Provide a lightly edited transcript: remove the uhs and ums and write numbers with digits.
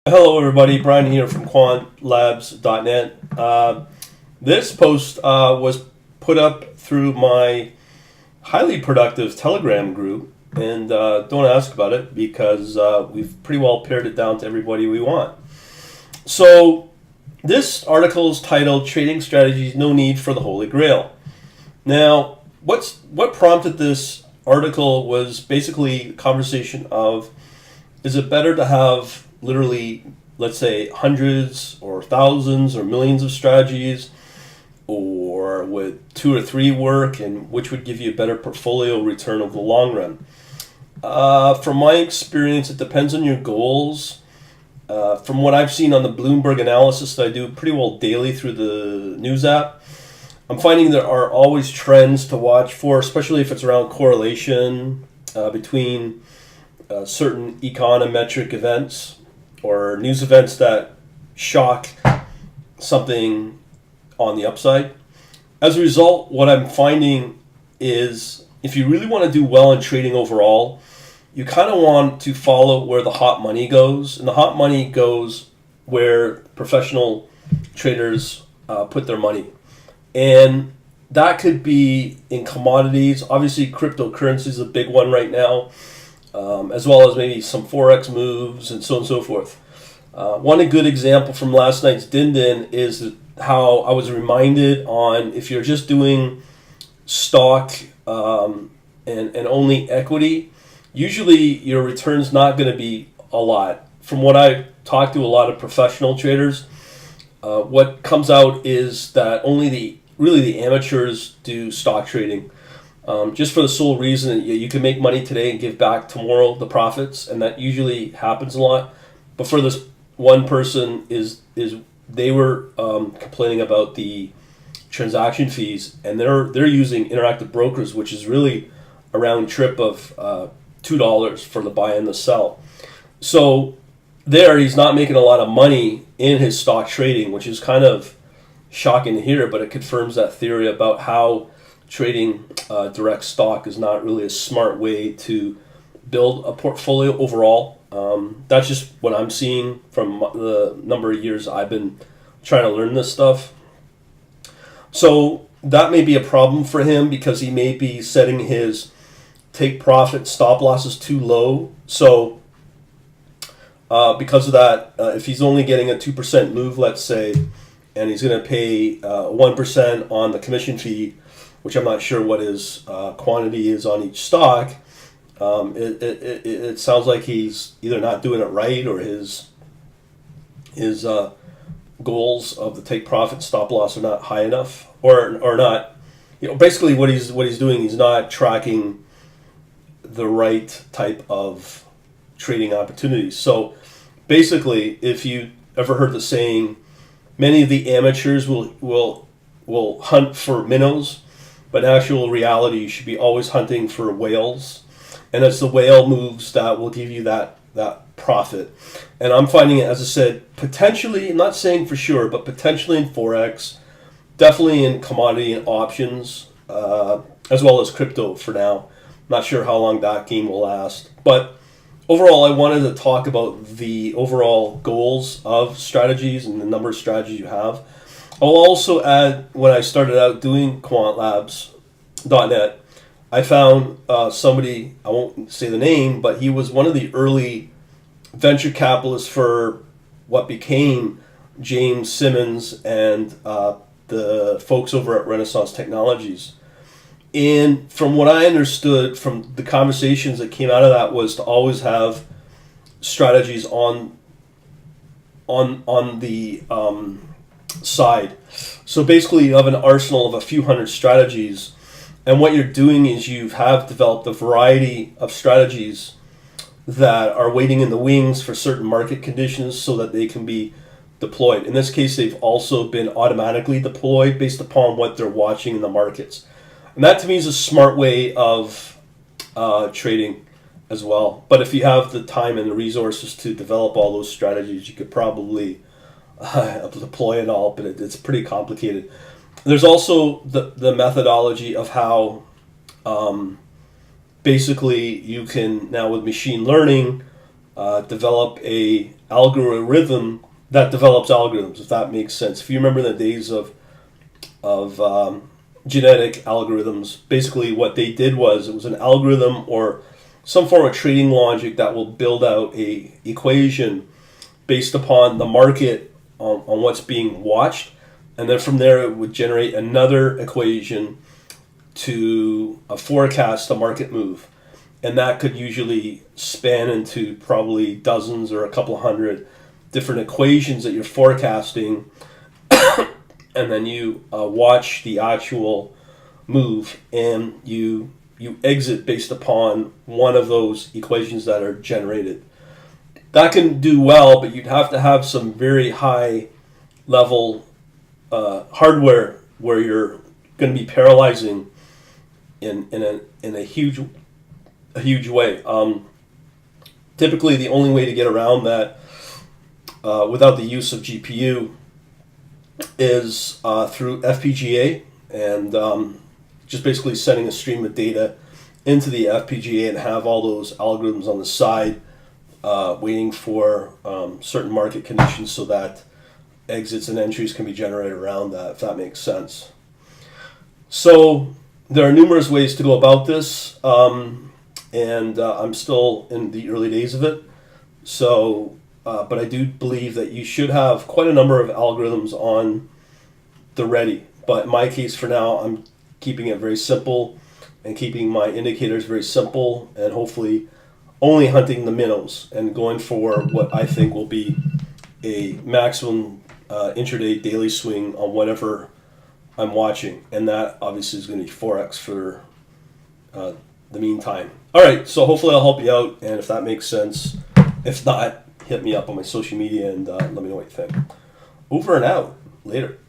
Hello, everybody. Brian here from quantlabs.net. This post was put up through my highly productive Telegram group, and don't ask about it because we've pretty well pared it down to everybody we want. So, this article is titled "Trading Strategies: No Need for the Holy Grail." Now, what prompted this article was basically a conversation of: is it better to have literally, let's say, hundreds or thousands or millions of strategies, or would two or three work, and which would give you a better portfolio return over the long run? From my experience, it depends on your goals. From what I've seen on the Bloomberg analysis that I do pretty well daily through the news app, I'm finding there are always trends to watch for, especially if it's around correlation between certain econometric events or news events that shock something on the upside. As a result, what I'm finding is if you really want to do well in trading overall, you kind of want to follow where the hot money goes. And the hot money goes where professional traders put their money. And that could be in commodities. Obviously, cryptocurrency is a big one right now. As well as maybe some Forex moves and so on and so forth. One good example from last night's Din is how I was reminded on if you're just doing stock and only equity, usually your return's not going to be a lot. From what I talked to a lot of professional traders, what comes out is that only the amateurs do stock trading. Just for the sole reason that you can make money today and give back tomorrow the profits, and that usually happens a lot. But for this one person, they were complaining about the transaction fees, and they're using Interactive Brokers, which is really a round trip of $2 for the buy and the sell. So there, he's not making a lot of money in his stock trading, which is kind of shocking to hear, but it confirms that theory about how trading direct stock is not really a smart way to build a portfolio overall. That's just what I'm seeing from the number of years I've been trying to learn this stuff. So that may be a problem for him because he may be setting his take profit stop losses too low. So because of that, if he's only getting a 2% move, let's say, and he's going to pay 1% on the commission fee, which I'm not sure what his quantity is on each stock, it sounds like he's either not doing it right or his goals of the take profit stop loss are not high enough, or not. Basically what he's doing, he's not tracking the right type of trading opportunities. So basically, if you ever heard the saying, many of the amateurs will hunt for minnows, but in actual reality, you should be always hunting for whales. And it's the whale moves that will give you that profit. And I'm finding it, as I said, potentially, I'm not saying for sure, but potentially in Forex, definitely in commodity and options, as well as crypto for now. Not sure how long that game will last. But overall, I wanted to talk about the overall goals of strategies and the number of strategies you have. I'll also add, when I started out doing quantlabs.net, I found somebody, I won't say the name, but he was one of the early venture capitalists for what became James Simmons and the folks over at Renaissance Technologies. And from what I understood from the conversations that came out of that was to always have strategies on the side. So basically you have an arsenal of a few hundred strategies, and what you're doing is you have developed a variety of strategies that are waiting in the wings for certain market conditions so that they can be deployed. In this case, they've also been automatically deployed based upon what they're watching in the markets. And that to me is a smart way of trading as well. But if you have the time and the resources to develop all those strategies, you could probably deploy it all, but it's pretty complicated. There's also the methodology of how basically you can now with machine learning develop a algorithm that develops algorithms, if that makes sense. If you remember the days of genetic algorithms, basically what they did was it was an algorithm or some form of trading logic that will build out a equation based upon the market on what's being watched, and then from there it would generate another equation to forecast the market move. And that could usually span into probably dozens or a couple hundred different equations that you're forecasting, and then you watch the actual move, and you exit based upon one of those equations that are generated. That can do well, but you'd have to have some very high level hardware where you're going to be parallelizing in a huge way. Typically, the only way to get around that without the use of GPU is through FPGA, and just basically sending a stream of data into the FPGA and have all those algorithms on the side waiting for certain market conditions so that exits and entries can be generated around that, if that makes sense. So there are numerous ways to go about this, and I'm still in the early days of it. So, but I do believe that you should have quite a number of algorithms on the ready. But in my case, for now, I'm keeping it very simple and keeping my indicators very simple, and hopefully only hunting the minnows and going for what I think will be a maximum intraday daily swing on whatever I'm watching, and that obviously is going to be Forex for the meantime. All right, so hopefully I'll help you out, and if that makes sense, if not, hit me up on my social media and let me know what you think. Over and out. Later.